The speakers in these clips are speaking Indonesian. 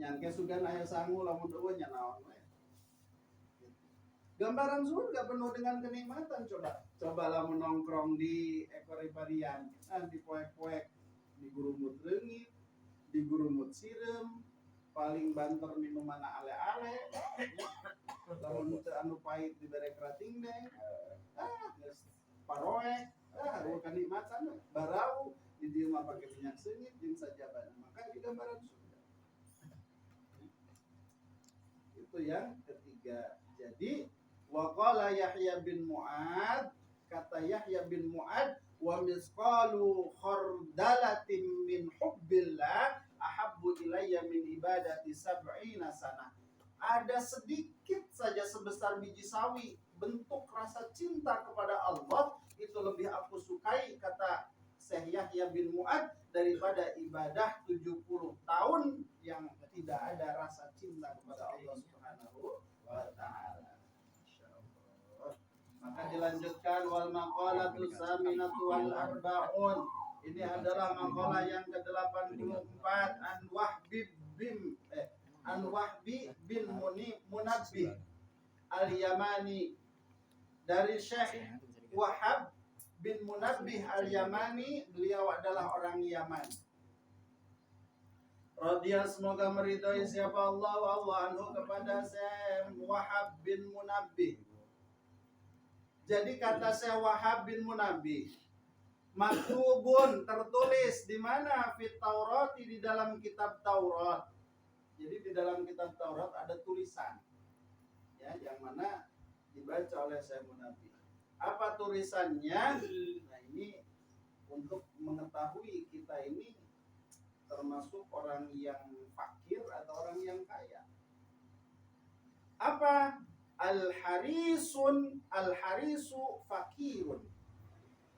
Nyangke sugan aya sangu lamun eueuh nya naon we. Gambaran surga penuh dengan kenikmatan. Coba lamun nongkrong di Ekoribarian, di poek-poek, di gurumut leungit, di gurumut sirem, paling banter minuman ale-ale, lamun teu anu pahit dibere krating deh, geus paroek, kenikmatan, barau di dieu mah pake minyak seungit jeung sajaban. Maka di gambaran surga. Itu yang ketiga. Jadi waqala Yahya bin Mu'ad, kata Yahya bin Mu'ad, wa misqalu khardalatin min hubbillah ahabbu ilayya min ibadati sab'ina sanah. Ada sedikit saja sebesar biji sawi bentuk rasa cinta kepada Allah itu lebih aku sukai, kata Syekh Yahya bin Mu'ad, daripada ibadah 70 tahun yang tidak ada rasa cinta kepada Allah Subhanahu wa ta'ala. Maka dilanjutkan wal maqalatu saminatu wal arba'un. Ini adalah maqalah yang ke-84 an Wahbi bin Munabbih al-Yamani, dari Syekh Wahab bin Munabbih al-Yamani. Beliau adalah orang Yaman. Radhiyallahu, semoga meridhai siapa Allah anhu kepada Syekh Wahab bin Munabbih. Jadi kata Syekh Wahab bin Munabbih, maktubun, tertulis di mana? Fit Taurat, di dalam kitab Taurat. Jadi di dalam kitab Taurat ada tulisan, ya, yang mana dibaca oleh Syekh Munabbih. Apa tulisannya? Nah, ini untuk mengetahui kita ini termasuk orang yang fakir atau orang yang kaya. Apa? Al-harisu fakirun.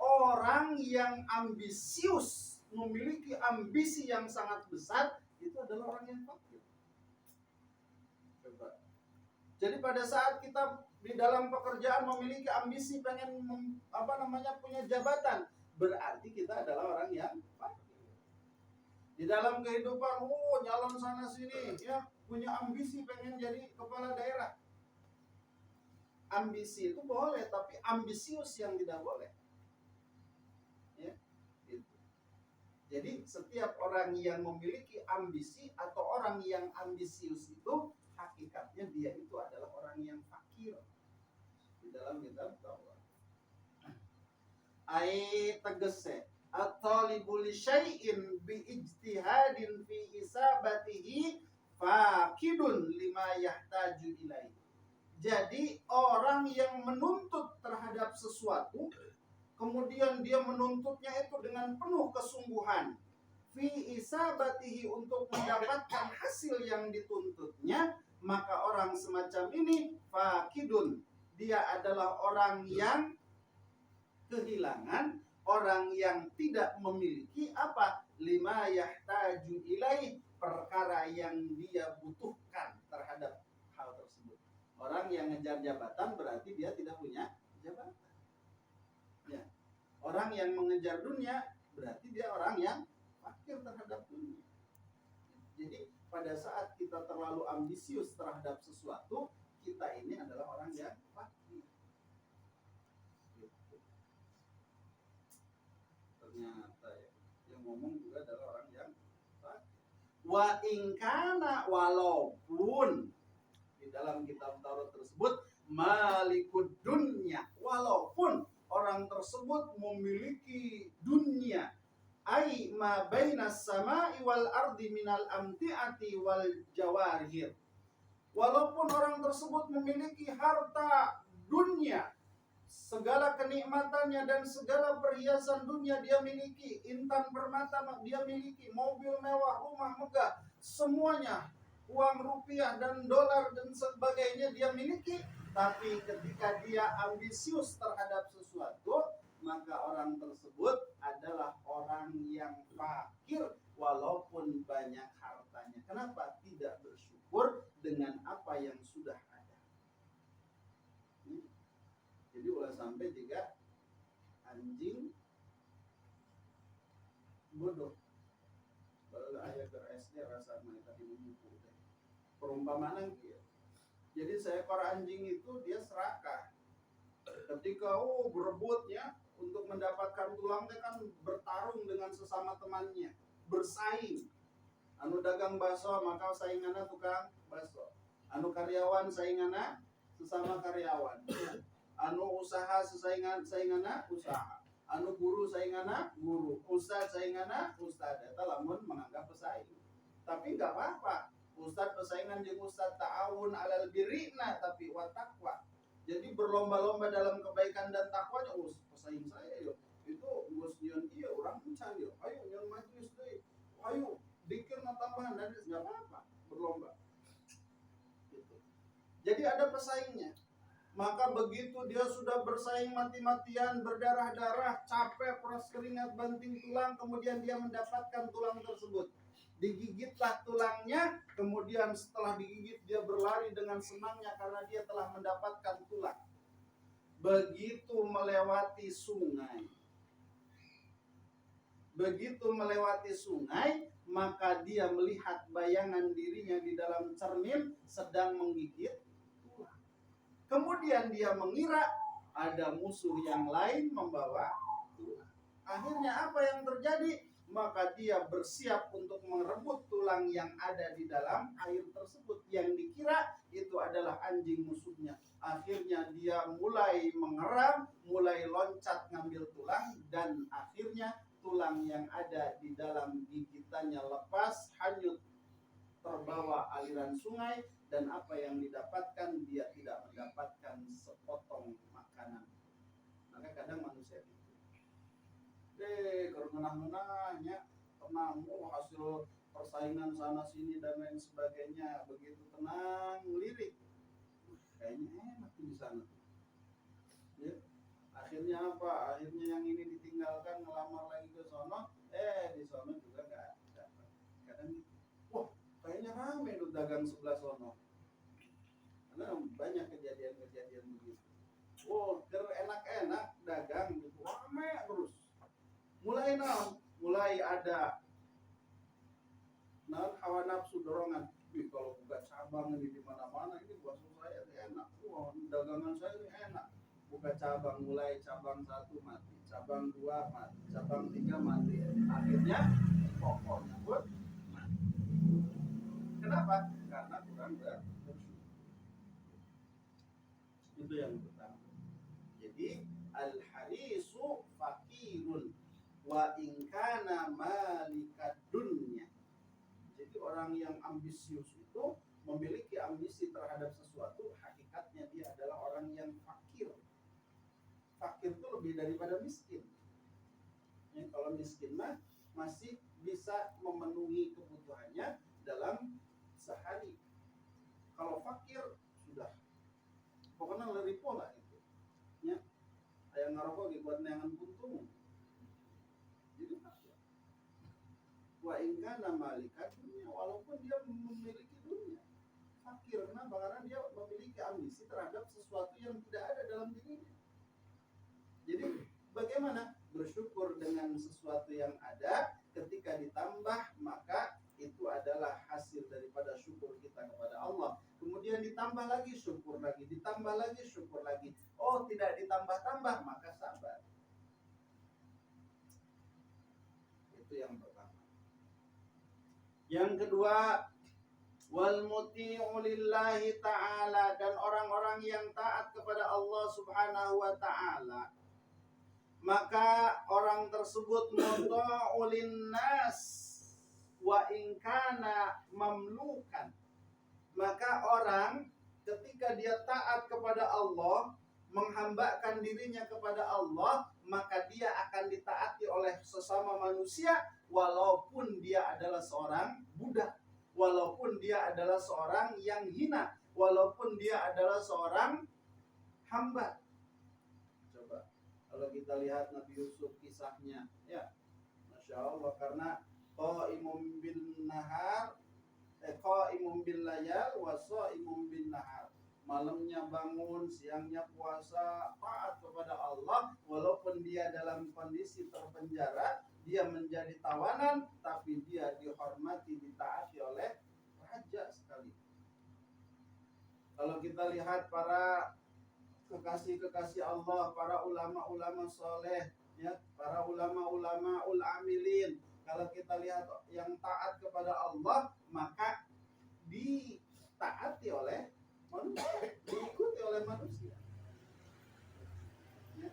Orang yang ambisius, memiliki ambisi yang sangat besar, itu adalah orang yang fakir. Coba. Jadi pada saat kita di dalam pekerjaan memiliki ambisi pengen punya jabatan, berarti kita adalah orang yang fakir. Di dalam kehidupan, nyalon sana sini, ya, punya ambisi pengen jadi kepala daerah. Ambisi itu boleh, tapi ambisius yang tidak boleh. Ya, gitu. Jadi setiap orang yang memiliki ambisi atau orang yang ambisius itu hakikatnya dia itu adalah orang yang fakir. Di dalam kitab Taurat. Ai tegese at-talibul syai'in bi ijtihadin fi isabatihi faqidun lima yahtaju ilaihi. Jadi orang yang menuntut terhadap sesuatu, kemudian dia menuntutnya itu dengan penuh kesungguhan, fi isabatihi, untuk mendapatkan hasil yang dituntutnya, maka orang semacam ini faqidun, dia adalah orang yang kehilangan, orang yang tidak memiliki apa? Lima yahtaju ilaih, perkara yang dia butuhkan terhadap hal tersebut. Orang yang ngejar jabatan berarti dia tidak punya jabatan. Ya. Orang yang mengejar dunia berarti dia orang yang fakir terhadap dunia. Jadi pada saat kita terlalu ambisius terhadap sesuatu, kita ini adalah orang yang fakir. Gitu. Ternyata ya, yang ngomong juga adalah orang yang fakir. Wa ingkana, walaupun dalam kitab Taurat tersebut malikud dunya, walaupun orang tersebut memiliki dunia, ai ma bainas samai wal ardi minal amtiati wal jawarihir, walaupun orang tersebut memiliki harta dunia, segala kenikmatannya dan segala perhiasan dunia dia miliki, intan permata dia miliki, mobil mewah, rumah megah, semuanya, uang rupiah dan dolar dan sebagainya dia miliki, tapi ketika dia ambisius terhadap sesuatu, maka orang tersebut adalah orang yang fakir walaupun banyak hartanya. Kenapa? Tidak bersyukur dengan apa yang sudah ada. Jadi ulah sampai jika anjing bodoh, kalau ayah ke SD rasa mereka dimukul. Umpamanya gitu. Jadi seekor anjing itu dia serakah. Ketika berebutnya untuk mendapatkan tulang, dia kan bertarung dengan sesama temannya, bersaing. Anu dagang bakso maka saingannya tukang bakso. Anu karyawan saingannya sesama karyawan. Anu usaha saingannya usaha. Anu guru saingannya guru. Ustad saingannya ustad. Eta lamun menganggap pesaing. Tapi enggak apa-apa. Ustad pesaingan jeung ustad ta'awun 'alal birrina tapi wa taqwa. Jadi berlomba-lomba dalam kebaikan dan takwanya. Pesaing saya yo. Itu geus nyieun ieu urang encan yo. Ayo nyieun majlis deui. Ayo dikir tambahan dan enggak apa-apa berlomba. Gitu. Jadi ada pesaingnya. Maka begitu dia sudah bersaing mati-matian, berdarah-darah, capek, peras keringat, banting tulang, kemudian dia mendapatkan tulang tersebut. Digigitlah tulangnya, kemudian setelah digigit dia berlari dengan senangnya karena dia telah mendapatkan tulang. Begitu melewati sungai, maka dia melihat bayangan dirinya di dalam cermin sedang menggigit tulang. Kemudian dia mengira ada musuh yang lain membawa tulang. Akhirnya apa yang terjadi? Maka dia bersiap untuk merebut tulang yang ada di dalam air tersebut. Yang dikira itu adalah anjing musuhnya. Akhirnya dia mulai mengeram, mulai loncat ngambil tulang, dan akhirnya tulang yang ada di dalam gigitannya lepas, hanyut, terbawa aliran sungai, dan apa yang didapatkan dia tidak mendapatkan sepotong makanan. Maka kadang manusia kenang-kenangnya tenang, hasil persaingan sana sini dan lain sebagainya, begitu tenang, lirik, kayaknya enak di sana. Ya. Akhirnya apa? Akhirnya yang ini ditinggalkan, ngelamar lagi ke sono, di sono juga nggak dapat. Kadang, kayaknya rame tuh dagang sebelah sono. Karena banyak kejadian-kejadian begitu. Enak-enak dagang gitu, rame terus. Mulai ada hawa nafsu dorongan. Kalau buka cabang ini di mana-mana, ini bakso saya enak. Dagangan saya ini enak. Buka cabang, mulai cabang 1 mati, cabang 2 mati, cabang 3 mati. Akhirnya pokoknya pun mati. Kenapa? Karena kurang bersyukur. Itu yang pertama. Jadi al-harisu fakirun wa in kana malikad dunya. Jadi orang yang ambisius itu memiliki ambisi terhadap sesuatu, hakikatnya dia adalah orang yang fakir. Fakir itu lebih daripada miskin. Ya, kalau miskin mah masih bisa memenuhi kebutuhannya dalam sehari. Kalau fakir sudah pokoknya leripo lah itu. Ya. Aya ngarokok ge buat neangan puntung. Jadi fakir. Wa in kana malikat dunya, walaupun dia memiliki dunia. Fakir kenapa? Karena dia memiliki ambisi terhadap sesuatu yang tidak ada dalam dirinya. Jadi bagaimana bersyukur dengan sesuatu yang ada, ketika ditambah maka itu adalah hasil daripada syukur kita kepada Allah. Kemudian ditambah lagi syukur lagi, ditambah lagi syukur lagi. Tidak ditambah-tambah maka sabar. Itu yang pertama. Yang kedua, wal muti'u lillahi ta'ala, dan orang-orang yang taat kepada Allah Subhanahu wa ta'ala. Maka orang tersebut muta'u linnas wa in kana mamlukan. Maka orang ketika dia taat kepada Allah, menghambakan dirinya kepada Allah, maka dia akan ditaati oleh sesama manusia walaupun dia adalah seorang budak, walaupun dia adalah seorang yang hina, walaupun dia adalah seorang hamba. Coba kalau kita lihat Nabi Yusuf kisahnya, ya Masya Allah, karena qaimun bil nahar, qaimun bil layal wa shaimun bin nahar. Malamnya bangun, siangnya puasa, taat kepada Allah, walaupun dia dalam kondisi terpenjara, dia menjadi tawanan, tapi dia dihormati, ditaati oleh raja sekali. Kalau kita lihat para kekasih-kekasih Allah, para ulama-ulama soleh, ya, para ulama-ulama ul amilin. Kalau kita lihat yang taat kepada Allah, maka ditaati oleh manusia, diikuti oleh manusia. Ya.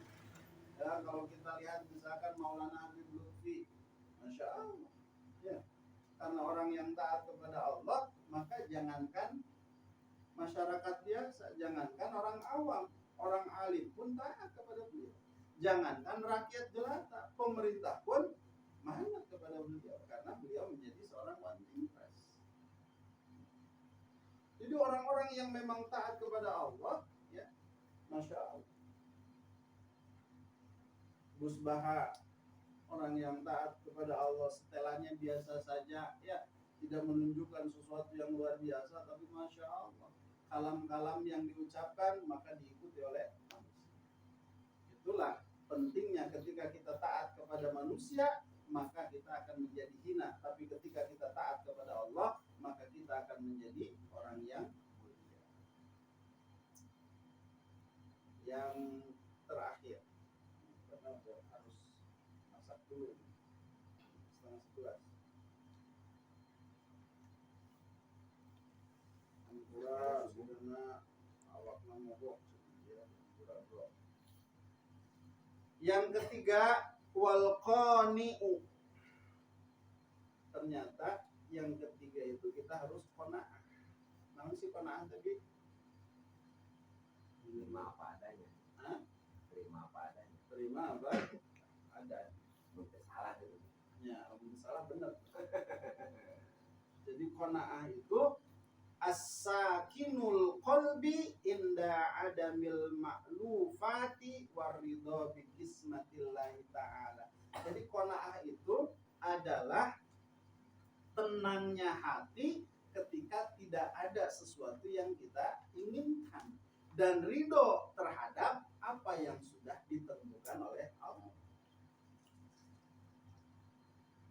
Ya, kalau kita lihat misalkan Maulana Habib Lutfi, masya Allah, ya, karena orang yang taat kepada Allah, maka jangankan masyarakat biasa, jangankan orang awam, orang alim pun taat kepada beliau. Jangankan rakyat jelata, pemerintah pun manut kepada beliau karena beliau menjadi seorang one team press. Jadi orang-orang yang memang taat kepada Allah, ya, masya Allah. Gus Baha, orang yang taat kepada Allah, setelannya biasa saja, ya, tidak menunjukkan sesuatu yang luar biasa, tapi masya Allah, kalam-kalam yang diucapkan maka diikuti oleh manusia. Itulah pentingnya ketika kita taat kepada manusia, maka kita akan menjadi hina. Tapi ketika kita taat kepada Allah, maka kita akan menjadi orang yang mulia. Yang terakhir, karena harus masak dulu, 10:30. Ampura, sebenarnya awakna mogok. Yang ketiga, wal qani'u. Ternyata yang ketiga itu kita harus qanaah. Namun si qanaah tadi Terima apa adanya. Hah? Terima apa adanya. Terima apa ada. Mungkin salah itu. Ya, mungkin salah benar. Jadi qanaah itu as-sakinul qalbi inda adamil ma'lufati waridho bi qismatillahi ta'ala. Jadi qanaah itu adalah tenangnya hati ketika tidak ada sesuatu yang kita inginkan dan ridho terhadap apa yang sudah ditentukan oleh Allah.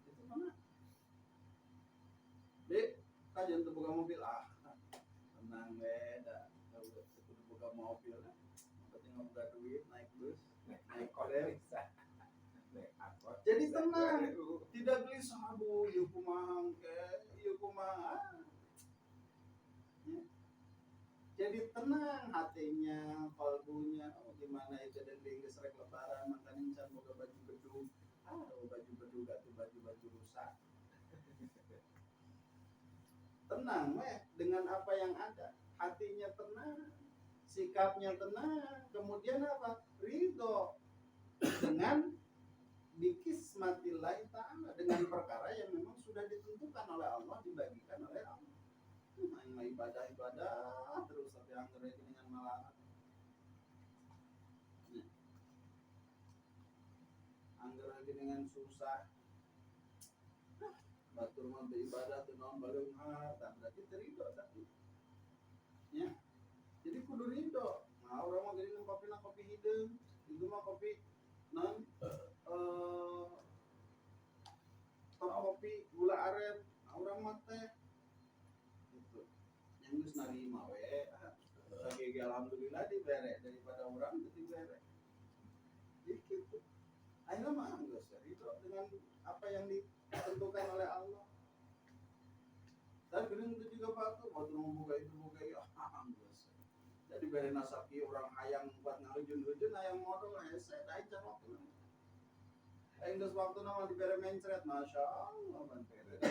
Itu mana? Dek, kajian untuk buka mobil tenang beda. Kalau buka mobil, penting buka duit, naik bus, naik Grab. Jadi tenang, tidak gelisah, aduh, yukumahang ke, yukumahang. Ya. Jadi tenang hatinya, kalbunya. Oh, gimana itu dan di serek lebaran, makanya can buka baju bedug. Baju bedug atau baju rusak. Tenang, dengan apa yang ada, hatinya tenang, sikapnya tenang, kemudian apa? Ridho dengan bikismatillahi ta'ala, dengan perkara yang memang sudah ditentukan oleh Allah, dibagikan oleh Allah. Main ibadah terus tapi anggar dengan malah anggar lagi dengan susah. Batur mah beribadah tuh non balung tak berarti terido tapi ya. Jadi kudu ridho. Nah, orang mau jadi kopi hidung, itu mah kopi non kopi gula aren, orang mah teh gitu. Yang geus narima we, lagi alhamdulillah dibere daripada orang teu dibere. Jadi gitu. Ayeuna mah geus ridho dengan apa yang ditentukan oleh Allah. Dan geuning itu juga batu membuka itu geus. Jadi bere nasaki orang hayang buat ngarejeun-rejeun hayang modal hese da can waktu. Aing geus waktu nama dibere mencret, masya Allah bantere.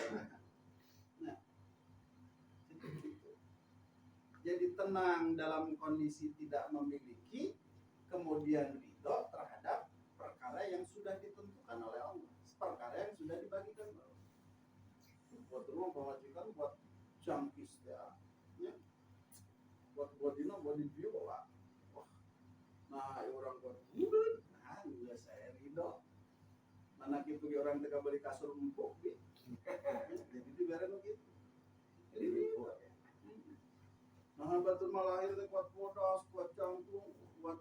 Nah, jadi tenang dalam kondisi tidak memiliki, kemudian ridho terhadap perkara yang sudah ditentukan oleh Allah, perkara yang sudah dibagikan oleh Allah. Buat rumah pemajikan buat jangkis ya, buat bodina body view lah. Nah, orang buat nah, juga saya ridho. Mana gitu orang tega beli kasur empuk bi. Jadi dibere begitu. Jadi ridho. Nah, batur malahir teh kuat bodos, kuat cangkung, kuat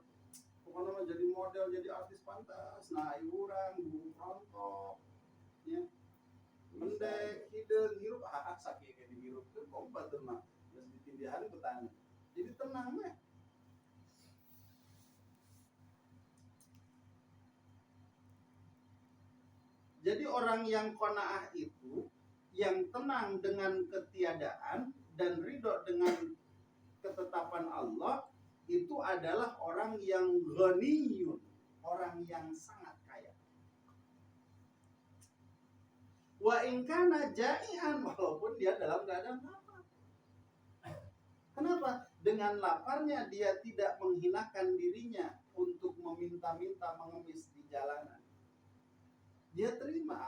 pokoknya jadi model, jadi artis pantas. Nah, urang bung rontok, ya, mendek, hideung, hirup, sakit kayak dihirup tuh, kok batur mah, terus ditindihan petani. Jadi tenang ya. Jadi orang yang qanaah itu yang tenang dengan ketiadaan dan ridho dengan ketetapan Allah itu adalah orang yang ghaniyun, orang yang sangat kaya. Wa in kana ja'ian, walaupun dia dalam keadaan lapar. Kenapa? Dengan laparnya dia tidak menghinakan dirinya untuk meminta-minta mengemis di jalanan. Dia terima.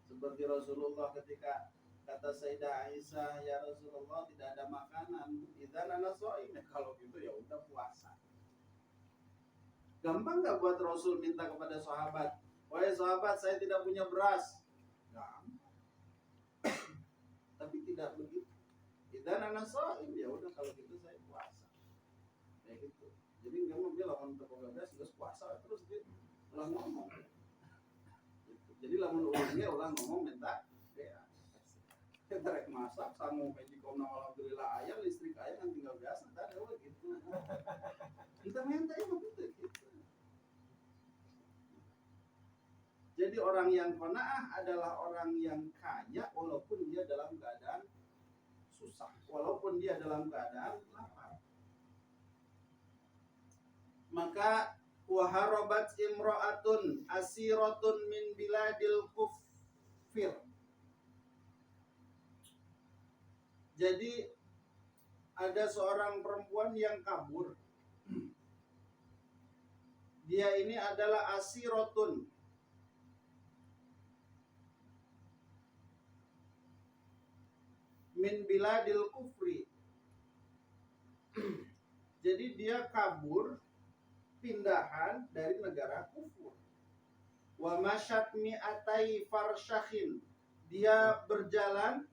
Seperti Rasulullah ketika kata Sayyidah Aisyah, ya Rasulullah tidak ada makanan. Idzan ana shaim. Kalau gitu ya udah puasa. Gampang nggak buat Rasul minta kepada sahabat, wahai sahabat saya tidak punya beras. Gampang. Tapi tidak begitu. Idzan ana shaim, ya udah kalau gitu saya puasa. Ya gitu. Jadi nggak mau bilang untuk beras terus puasa terus dia ulang ngomong. Jadi lamun ulangnya ulang ngomong minta ya. Kita rek masak sangu meji kaum alhamdulillah aya listrik aya kan tinggal biasa tah eueuh gitu. Kita minta ya begitu gitu. Jadi orang yang qanaah adalah orang yang kaya walaupun dia dalam keadaan susah, walaupun dia dalam keadaan lapar. Maka waharabat imra'atun asiratun min biladil kufir. Jadi ada seorang perempuan yang kabur. Dia ini adalah asiratun, min biladil kufri. Jadi dia kabur pindahan dari negara kufur. Wa masyat mi'atai farsyakhin. Dia berjalan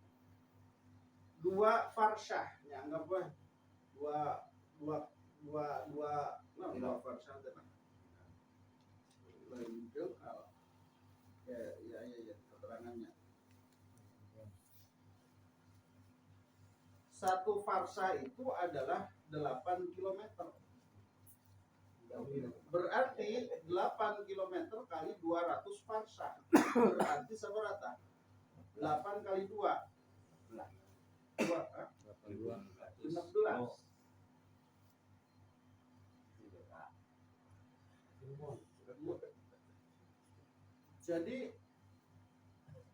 2 farsyah. Ya anggap dua farsyah tenang. Lain itu ya keterangannya. 1 farsyah itu adalah 8 km. Berarti 8 km kali 200 farsyah. Berarti seberapa? 8 kali 2. 15. Jadi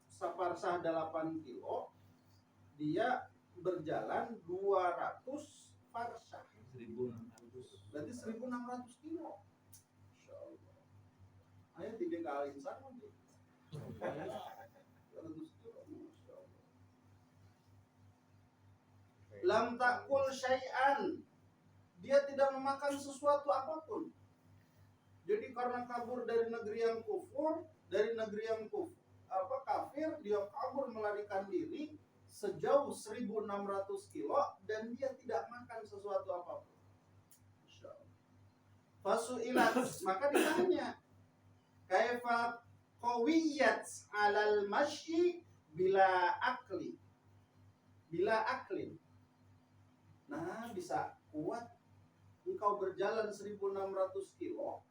saparsah 8 kilo, dia berjalan 200 farsyah. 1.600. Berarti 1.600 kilo. Insyaallah. Ayo 3 kali sama dia. 200 kilo. Masyaallah. Lam takul syai'an. Dia tidak memakan sesuatu apapun. Jadi karena kabur dari negeri yang kufur, dari negeri yang kafir, dia kabur melarikan diri sejauh 1.600 kilo dan dia tidak makan sesuatu apapun. Fasu'ilat, maka ditanya, kaifa qawiyat 'alal masyi bila aklin. Nah, bisa kuat engkau berjalan 1.600 kilo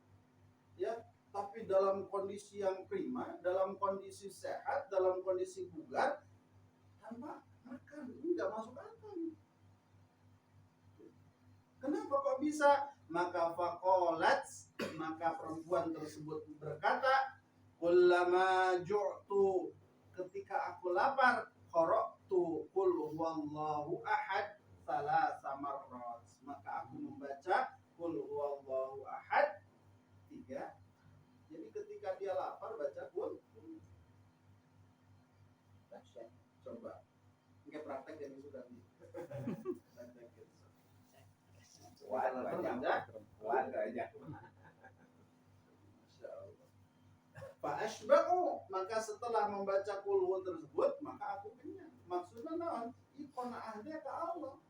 ya, tapi dalam kondisi yang prima, dalam kondisi sehat, dalam kondisi bugar, tanpa makan, enggak masuk akal. Kenapa kok bisa? Maka faqalat, maka perempuan tersebut berkata, kullama ju'tu, ketika aku lapar, qara'tu qul huwallahu ahad salasa marrat, maka aku membaca qul huwallahu ahad 3. Jadi ketika dia lapar baca qul. Coba nggak praktek yang sudah nih. Warga aja. Masya Allah. Fa'ashba'u, maka setelah membaca qul tersebut maka aku kenyang. Maksudnya naon? Qanaah dia ke Allah.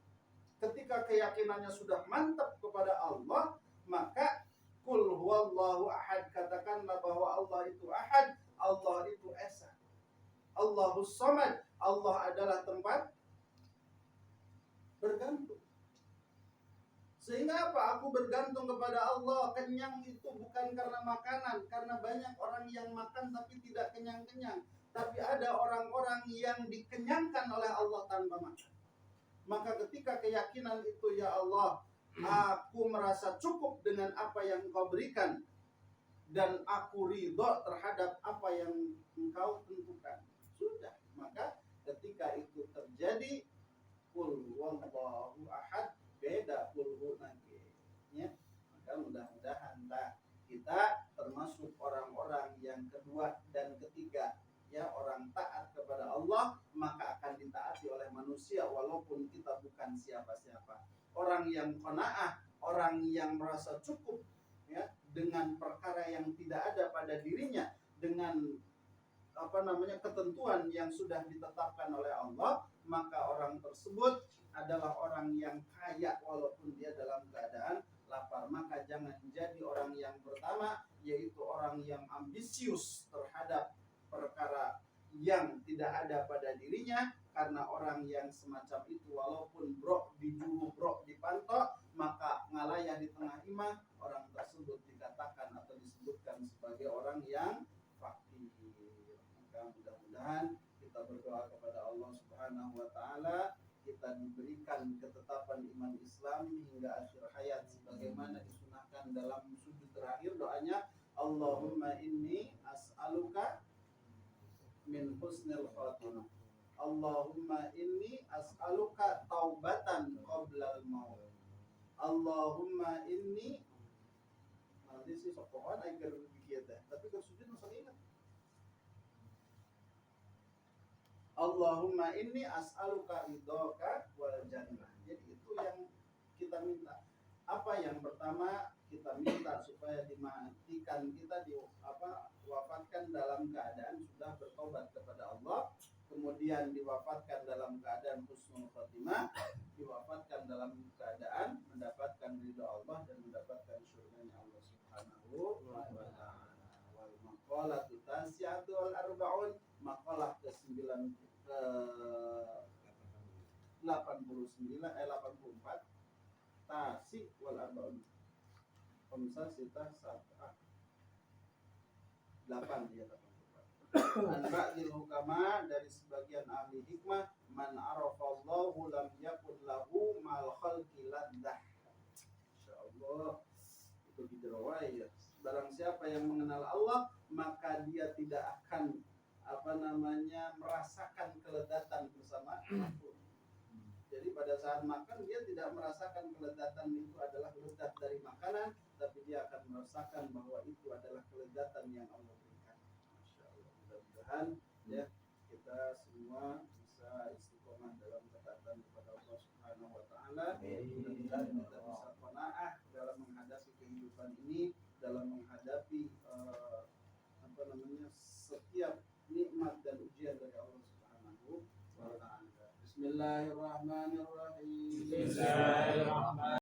Ketika keyakinannya sudah mantap kepada Allah, maka qul huwallahu ahad, katakanlah bahwa Allah itu ahad, Allah itu esa. Allahus samad, Allah adalah tempat bergantung. Sehingga apa? Aku bergantung kepada Allah. Kenyang itu bukan karena makanan, karena banyak orang yang makan tapi tidak kenyang-kenyang. Tapi ada orang-orang yang dikenyangkan oleh Allah tanpa makan. Maka ketika keyakinan itu, ya Allah, aku merasa cukup dengan apa yang Engkau berikan, dan aku ridho terhadap apa yang Engkau tentukan. Sudah. Maka ketika itu terjadi, qul huwallahu ahad, beda qul nanti, ya. Maka mudah-mudahan kita termasuk orang-orang yang kedua dan ketiga, ya, orang taat kepada Allah, maka akan ditaati oleh manusia walaupun kita bukan siapa-siapa. Orang yang qanaah, orang yang merasa cukup, ya, dengan perkara yang tidak ada pada dirinya, dengan ketentuan yang sudah ditetapkan oleh Allah, maka orang tersebut adalah orang yang kaya walaupun dia dalam keadaan lapar. Maka jangan jadi orang yang pertama, yaitu orang yang ambisius terhadap perkara yang tidak ada pada dirinya. Karena orang yang semacam itu walaupun brok dijuru, brok dipantok, maka ngalayah di tengah imah, orang tersebut dikatakan atau disebutkan sebagai orang yang fakir. Maka mudah-mudahan kita berdoa kepada Allah Subhanahu wa taala, kita diberikan ketetapan iman Islam hingga akhir hayat sebagaimana disunahkan dalam sujud terakhir. Doanya, Allahumma inni as'aluka min husnil khatimah, Allahumma inni as'aluka taubatan qoblal maut, Allahumma inni, nanti sih sokohan agar begitu, tapi kalau sujud masa ingat, Allahumma inni as'aluka ridhoka wal jannah. Jadi itu yang kita minta. Apa yang pertama kita minta supaya dimatikan, kita diwafatkan dalam keadaan sudah bertobat kepada Allah, kemudian diwafatkan dalam keadaan husnul khotimah, diwafatkan dalam keadaan mendapatkan ridha Allah dan mendapatkan surganya Allah Subhanahu wa ta'ala. Wal maqalah tasi'atu wal arba'un, maqalah ke-89 84, tasik wal arba'un, khamsah sitah sab'ah 8, ya 84. An-ba'dil hukama, dari sebagian ahli hikmah, man arafallahu lam yakun lahu mal khalqi laddah. Insyaallah itu dijerawai, ya. Barang siapa yang mengenal Allah, maka dia tidak akan merasakan keledatan bersama apapun. Jadi pada saat makan dia tidak merasakan keledatan itu adalah lezat dari makanan, tapi dia akan merasakan bahwa itu adalah keledatan yang Allah berikan. Masya Allah. Mudah-mudahan, ya, kita semua bisa istiqomah dalam ketaatan kepada Allah Subhanahu wa taala. Mudah-mudahan kita bisa qanaah dalam menghadapi kehidupan ini, dalam menghadapi setiap nikmat dan ujian dari Allah Subhanahu wa taala. Bismillahirrahmanirrahim.